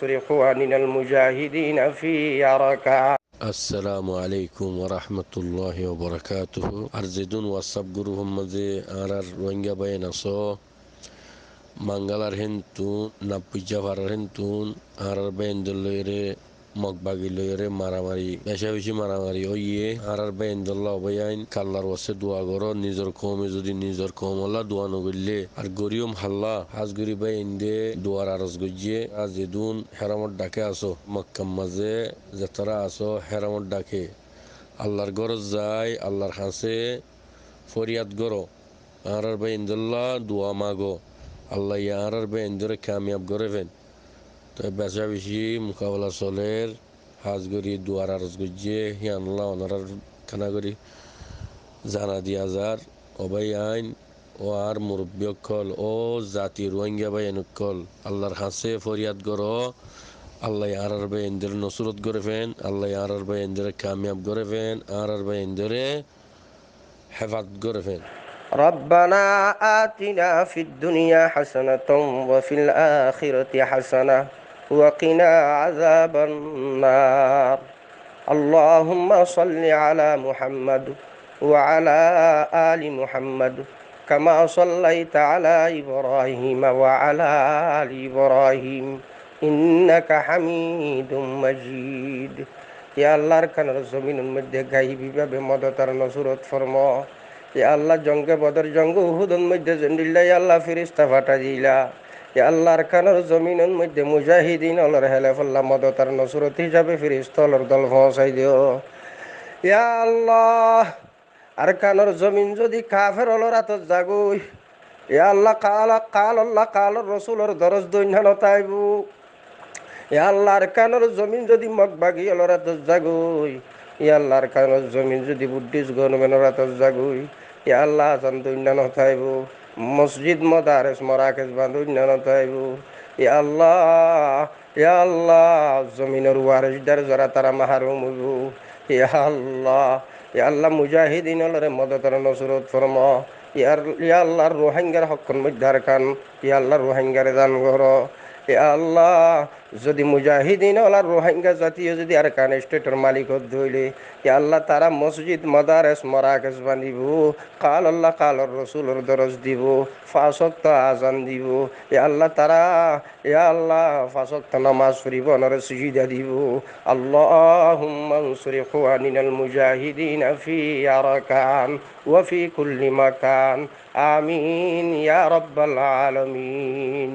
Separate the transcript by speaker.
Speaker 1: وانصر إخواننا المجاهدين في أركان.
Speaker 2: আসসালামু আলাইকুম ওরহমতুল্লাহি ওবরাকাতুহু। আরজেদুন ওয়াটসঅ্যাপ গ্রুপের মাঝে আর রোহিঙ্গা বাইন আসো মাঙ্গালার হেন্তুন নাপুজা ভাড়ার হেন্তুন আর বাইন দলরে মগবাগি লইরে মারামারি বেশা বেশি মারামারি ওইয়ে আর বাইন দল্লা অবয়াইন কাল্লার ওয়াসে দোয়া করো নিজের কমে যদি নিজের কম হল্লা দোয়া নগরলে আর গরিয়ম হাল্লা হাজগুড়ি বাইন দে দোয়ার আরজ গজিয়ে আজেদুন হেরামত ডাকে আসো মক্কার মাঝে যাতারা আসো হেরামত ডাকে আল্লাহর গরজ যায় আল্লাহর হাসে ফরিয়াদ গরো আর বাইন দল্লা দোয়া মাগো আল্লাহ ইয়ার বেঞ্জরে কামিয়াব করেবেন। তো বেশা বেশি মোকাবেলা চলের হাজগরি দুয়ার আরজ গজিয়ে হিয়ান্লাহ ওনার খানা করি জানা দিয়া যার অবাই আইন ও আর মুরব্বীকল ও জাতি রোহিঙ্গা বাইনকল আল্লাহর হাসে ফরিয়াদ গরো আল্লাহ আর বেঞ্জের নসরত করেবেন আল্লাহ আর বেঞ্জরে কামিয়াব করেবেন আর বেঞ্জরে হেফাজত করেবেন।
Speaker 1: ربنا آتنا في الدنيا حسنة وفي الآخرة حسنة وقنا عذاب النار. اللهم صل على محمد وعلى آل محمد كما صليت على إبراهيم وعلى آل إبراهيم إنك حميد مجيد. يا الله كان زمين মধ্যে গাইবীভাবে মদত আর নসরত ফরমা। ইয়া আল্লাহ জঙ্গে বদর জঙ্গ উহুদের মধ্যে জন্ডিল্লা ইয়া আল্লাহ ফেরেশতা ফাটা দিলা। ইয়া আল্লাহর কানের জমিনের মধ্যে মুজাহিদিন অলর হেলাফাল্লাহ মদত আর নসরত হিসাবে ফেরেশতা অলর দল পৌঁছাই দিও। ইয়া আল্লাহ আর কানের জমিন যদি কাফের অলর হাতত জাগুই ইয়া আল্লাহ কাল আল্লাহ কালর রসুলর দরজ দৈন্য তাইবু। ইয়া আল্লাহর কানের জমিন যদি মগবাগি অলর হাতত জাগুই ইয়া আল্লাহর কানের জমিন যদি বুদ্ধিস গণমেনের হাতত জাগুই ইয়া আল্লাহ আজান দৈন্য নথাইব মসজিদ মদারেস মরাকেশ বাঁধন্য নথাইব। ইয়া আল্লাহ জমিনের ওয়ারিসদার যারা তারা মাহরুম হইব। ইয়া আল্লাহ মুজাহিদিন অলরে মদতর নসরত ফরমা। ইয়া আল্লাহর রোহিঙ্গার হকন মধ্যার খান ইয়া আল্লাহ রোহিঙ্গারে দান কর। ইয়া আল্লাহ যদি মুজাহিদিন ওলার রোহিঙ্গা জাতীয় যদি আর কান স্টেটের মালিকত ধইলে ইয়া আল্লাহ তারা মসজিদ মাদারেস মরাকেশ বান্ধিব কাল আল্লাহ কালর রসুলর দরজ দিব ফাঁসক্ত আজান দিব। ইয়া আল্লাহ তারা ইয়া আল্লাহ ফাঁসক্ত নামাজ পড়িব নরে সুজিদা দিব। আল্লাহুম্মা আনসুর ইখওয়ানিনাল মুজাহিদিনা ফি আরাকান ওয়া ফি কুল্লি মাকান আমিন ইয়া রাব্বাল আলামিন।